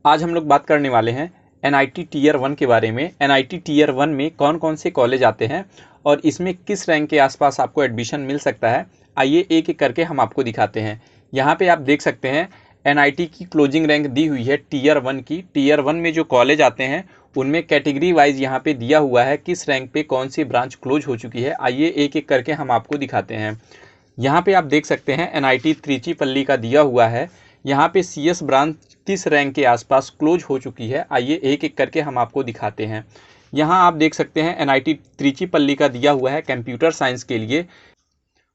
आज हम लोग बात करने वाले हैं एनआईटी टीयर 1 के बारे में। एनआईटी टीयर 1 में कौन कौन से कॉलेज आते हैं और इसमें किस रैंक के आसपास आपको एडमिशन मिल सकता है। आइए एक एक करके हम आपको दिखाते हैं। यहाँ पे आप देख सकते हैं एनआईटी की क्लोजिंग रैंक दी हुई है टीयर 1 की। टीयर 1 में जो कॉलेज आते हैं उनमें कैटेगरी वाइज यहाँ पे दिया हुआ है किस रैंक पे कौन सी ब्रांच क्लोज हो चुकी है। आइए एक एक करके हम आपको दिखाते हैं। यहाँ पे आप देख सकते हैं एनआईटी त्रिचीपल्ली का दिया हुआ है। यहाँ पे सीएस ब्रांच किस रैंक के आसपास क्लोज हो चुकी है, आइए एक एक करके हम आपको दिखाते हैं। यहाँ आप देख सकते हैं एनआईटी त्रिचीपल्ली का दिया हुआ है कंप्यूटर साइंस के लिए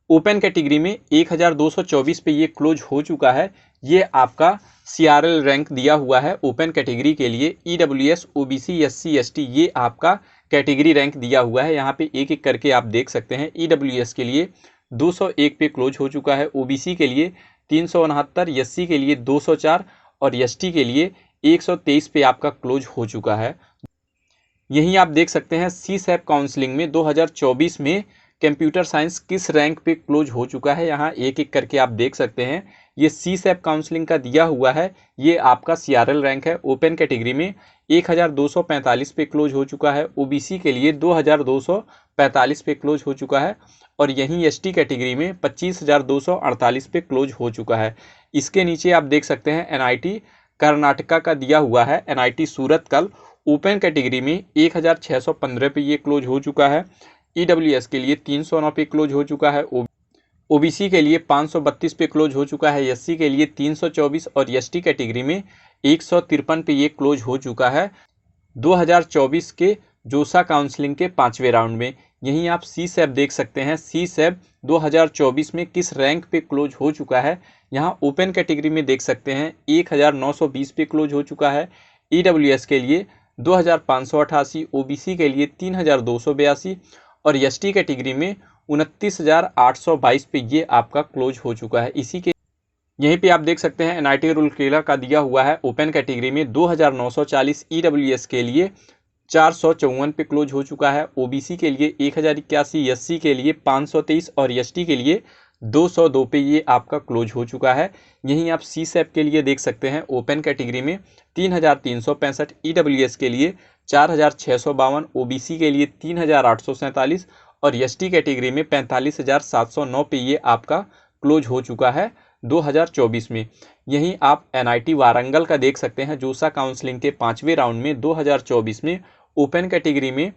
ओपन कैटेगरी में 1224 पे ये क्लोज हो चुका है। ये आपका सीआरएल रैंक दिया हुआ है ओपन कैटेगरी के लिए। ईडब्ल्यूएस, ओबीसी, एससी, एसटी ये आपका कैटेगरी रैंक दिया हुआ है। यहाँ पे एक एक करके आप देख सकते हैं। ईडब्ल्यूएस के लिए 201 पे क्लोज हो चुका है, ओबीसी के लिए 369, एससी के लिए 204 और एसटी के लिए 123 पे आपका क्लोज हो चुका है। यहीं आप देख सकते हैं सीसैप काउंसलिंग में 2024 में कंप्यूटर साइंस किस रैंक पे क्लोज हो चुका है। यहाँ एक एक करके आप देख सकते हैं। ये सीसैप काउंसलिंग का दिया हुआ है, ये आपका सीआरएल रैंक है। ओपन कैटेगरी में 1245 पे क्लोज हो चुका है, ओबीसी के लिए 2245 पे क्लोज हो चुका है और यहीं एसटी कैटेगरी में 25,248 पे क्लोज हो चुका है। इसके नीचे आप देख सकते हैं एनआईटी कर्नाटका का दिया हुआ है। एनआईटी सूरत कल ओपन कैटेगरी में 1615 पे ये क्लोज हो चुका है। ईडब्ल्यूएस के लिए 309 पे क्लोज हो चुका है, ओबीसी के लिए 532 पे क्लोज हो चुका है, एससी के लिए 324 और एसटी कैटेगरी में 153 पे ये क्लोज हो चुका है 2024 के जोसा काउंसलिंग के 5वें राउंड में। यहीं आप सीसैप देख सकते हैं, सीसैप 2024 में किस रैंक पे क्लोज हो चुका है। यहाँ ओपन कैटेगरी में देख सकते हैं 1920 पे क्लोज हो चुका है, ईडब्ल्यूएस के लिए 2588, ओबीसी के लिए 3282 और एसटी कैटेगरी में 29,822 पे ये आपका क्लोज हो चुका है। इसी के यहीं पे आप देख सकते हैं एनआईटी रूरकेला का दिया हुआ है ओपन कैटेगरी में 2940, ईडब्ल्यूएस के लिए 454 पे क्लोज हो चुका है, ओबीसी के लिए 1081, एससी के लिए 523 और एसटी के लिए 202 पे ये आपका क्लोज हो चुका है। यहीं आप सीसैप के लिए देख सकते हैं ओपन कैटेगरी में 3365, ईडब्ल्यूएस के लिए 4652, ओबीसी के लिए 3847 और एसटी कैटेगरी में 45,709 पे ये आपका क्लोज हो चुका है 2024 में। यहीं आप एनआईटी वारंगल का देख सकते हैं जोसा काउंसलिंग के 5वें राउंड में 2024 में ओपन कैटेगरी में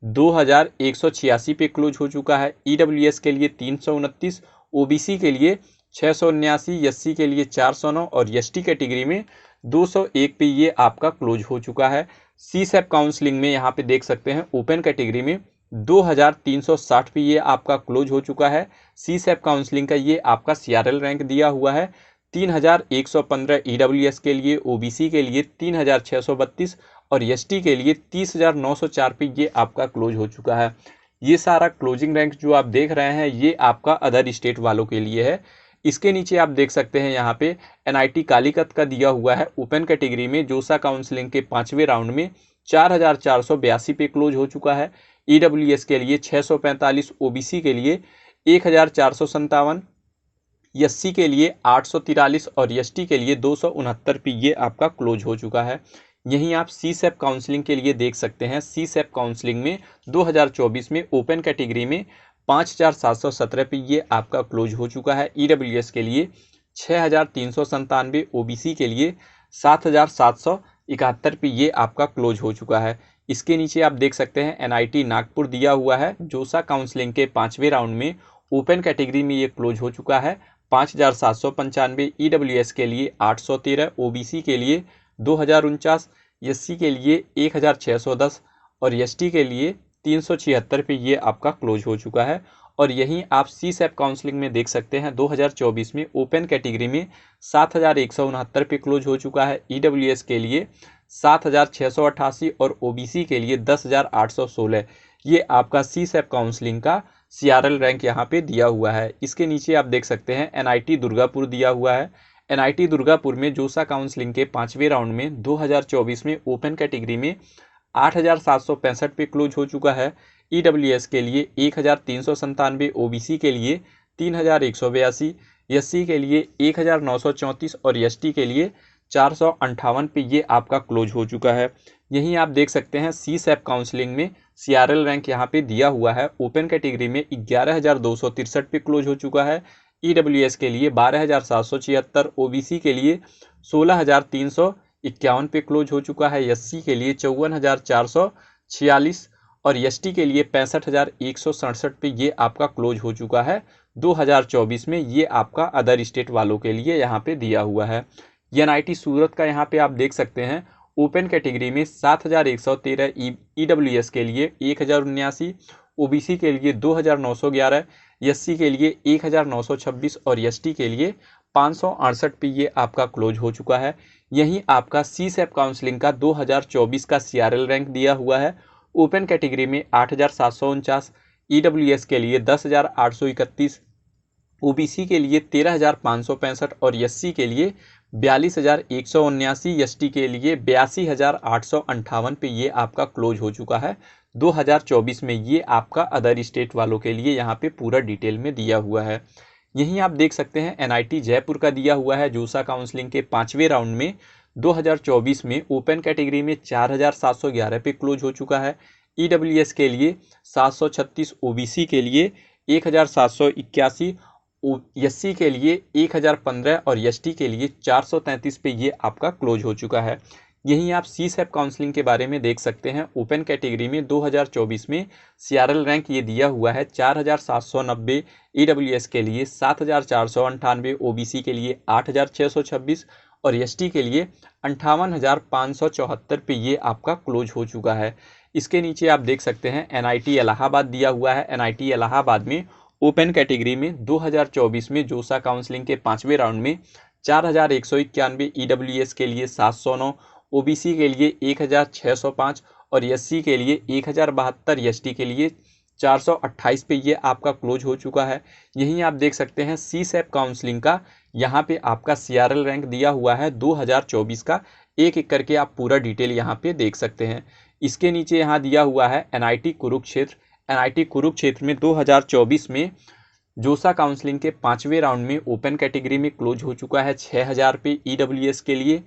2186 पे क्लोज हो चुका है, ईडब्ल्यूएस के लिए 329, ओबीसी के लिए 679, एससी के लिए 409 और एसटी कैटेगरी में 201 पे ये आपका क्लोज हो चुका है। सीसैप काउंसलिंग में यहाँ पे देख सकते हैं ओपन कैटेगरी में 2360 पे ये आपका क्लोज हो चुका है। सीसैप काउंसलिंग का ये आपका सीआरएल रैंक दिया हुआ है 3115, ईडब्ल्यूएस के लिए, ओबीसी के लिए 3632 और एसटी के लिए 30,904 पे ये आपका क्लोज हो चुका है। ये सारा क्लोजिंग रैंक जो आप देख रहे हैं ये आपका अदर स्टेट वालों के लिए है। इसके नीचे आप देख सकते हैं यहाँ पे एनआईटी कालीकत का दिया हुआ है ओपन कैटेगरी में जोसा काउंसलिंग के 5वें राउंड में 4482 पे क्लोज हो चुका है, ईडब्ल्यूएस के लिए 645, ओबीसी के लिए 1457, एससी के लिए 843 और एसटी के लिए 269 पे ये आपका क्लोज हो चुका है। यहीं आप सीसैप काउंसलिंग के लिए देख सकते हैं सीसैप काउंसलिंग में 2024 में ओपन कैटेगरी में 5717 पे ये आपका क्लोज हो चुका है, ईडब्ल्यूएस के लिए 6397, ओबीसी के लिए 7771 पे ये आपका क्लोज हो चुका है। इसके नीचे आप देख सकते हैं एनआईटी नागपुर दिया हुआ है जोसा काउंसलिंग के 5वें राउंड में ओपन कैटेगरी में ये क्लोज हो चुका है 5795, ईडब्ल्यूएस के लिए 813, ओबीसी के लिए 2049, एससी के लिए 1610 और एसटी के लिए 376 पे ये आपका क्लोज हो चुका है। और यहीं आप सीसैप काउंसलिंग में देख सकते हैं 2024 में ओपन कैटेगरी में 7169 पे क्लोज हो चुका है, ईडब्ल्यूएस के लिए 7688 और ओबीसी के लिए 10,816। ये आपका सीसैप काउंसलिंग का सीआरएल रैंक यहाँ पे दिया हुआ है। इसके नीचे आप देख सकते हैं एनआईटी दुर्गापुर दिया हुआ है। एनआईटी दुर्गापुर में जोसा काउंसलिंग के 5वें राउंड में 2024 में ओपन कैटेगरी में 8765 पे क्लोज हो चुका है, ईडब्ल्यूएस के लिए 1397, ओबीसी के लिए 3182, एससी के लिए 1934 और एसटी के लिए 458 पे ये आपका क्लोज हो चुका है। यहीं आप देख सकते हैं CSAP काउंसलिंग में CRL रैंक यहाँ पे दिया हुआ है। ओपन कैटेगरी में 11,263 पे क्लोज हो चुका है, EWS के लिए 12,776, OBC के लिए 16,351 पे क्लोज हो चुका है, SC के लिए 54,446 और ST के लिए 65,167 पे ये आपका क्लोज हो चुका है 2024 में। ये आपका अदर स्टेट वालों के लिए यहाँ पे दिया हुआ है। NIT सूरत का यहाँ पे आप देख सकते हैं ओपन कैटेगरी में 7,113, EWS के लिए 1,079, OBC के लिए 2,911, SC के लिए 1,926 और ST के लिए 568 पे ये आपका क्लोज हो चुका है। यहीं आपका CSAP काउंसलिंग का 2024 का CRL रैंक दिया हुआ है। ओपन कैटेगरी में 8,749, EWS के लिए 10,831, OBC के लिए 13,565 और SC के लिए 42,179, ST के लिए 82,858 पे ये आपका क्लोज हो चुका है 2024 में। ये आपका अदर स्टेट वालों के लिए यहाँ पे पूरा डिटेल में दिया हुआ है। यहीं आप देख सकते हैं NIT जयपुर का दिया हुआ है जोसा काउंसलिंग के 5वें राउंड में 2024 में ओपन कैटेगरी में 4,711 पे क्लोज हो चुका है, EWS के लिए 736, OBC के लिए 1,781, SC के लिए 1,015 और ST के लिए 433 पे ये आपका क्लोज हो चुका है। यहीं आप CSAP काउंसलिंग के बारे में देख सकते हैं। ओपन कैटेगरी में 2024 में CRL रैंक ये दिया हुआ है 4,790, EWS के लिए 7,498, OBC के लिए 8,626 और ST के लिए 58,574 पे ये आपका क्लोज हो चुका है। इसके नीचे आप देख सकते हैं NIT इलाहाबाद दिया हुआ है। NIT इलाहाबाद में ओपन कैटेगरी में 2024 में जोसा काउंसलिंग के 5वें राउंड में 4,191, EWS के लिए 709, OBC के लिए 1,605 और SC के लिए 1,072, ST के लिए 428 पे ये आपका क्लोज हो चुका है। यहीं आप देख सकते हैं CSAP काउंसलिंग का यहाँ पे आपका CRL रैंक दिया हुआ है 2024 का। एक एक करके आप पूरा डिटेल यहाँ पे देख सकते हैं। इसके नीचे यहाँ दिया हुआ है NIT कुरुक्षेत्र। NIT कुरुक्षेत्र में 2024 में जोसा काउंसलिंग के 5वें राउंड में ओपन कैटेगरी में क्लोज हो चुका है 6,000 पे, EWS के लिए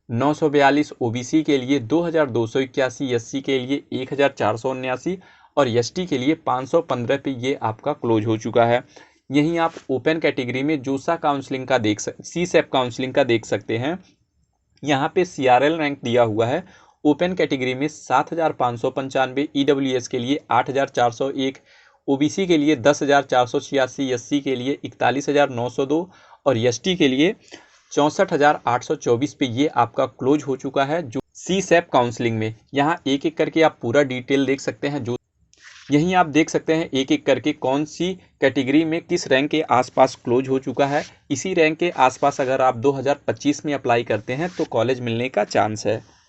942, OBC के लिए 2,281, SC के लिए 1,479 और ST के लिए 515 पे ये आपका क्लोज हो चुका है। यहीं आप ओपन कैटेगरी में जोसा काउंसलिंग का CSAP काउंसलिंग का देख सकते हैं। यहाँ पे CRL रैंक दिया हुआ है ओपन कैटेगरी में 7,595, EWS के लिए 8,401, OBC के लिए 10,486, SC के लिए 41,902 और ST के लिए 64,824 पे ये आपका क्लोज हो चुका है जो CSAP काउंसलिंग में। यहाँ एक एक करके आप पूरा डिटेल देख सकते हैं। जो यहीं आप देख सकते हैं एक एक करके कौन सी कैटेगरी में किस रैंक के आसपास क्लोज हो चुका है। इसी रैंक के आसपास अगर आप 2025 में अप्लाई करते हैं तो कॉलेज मिलने का चांस है।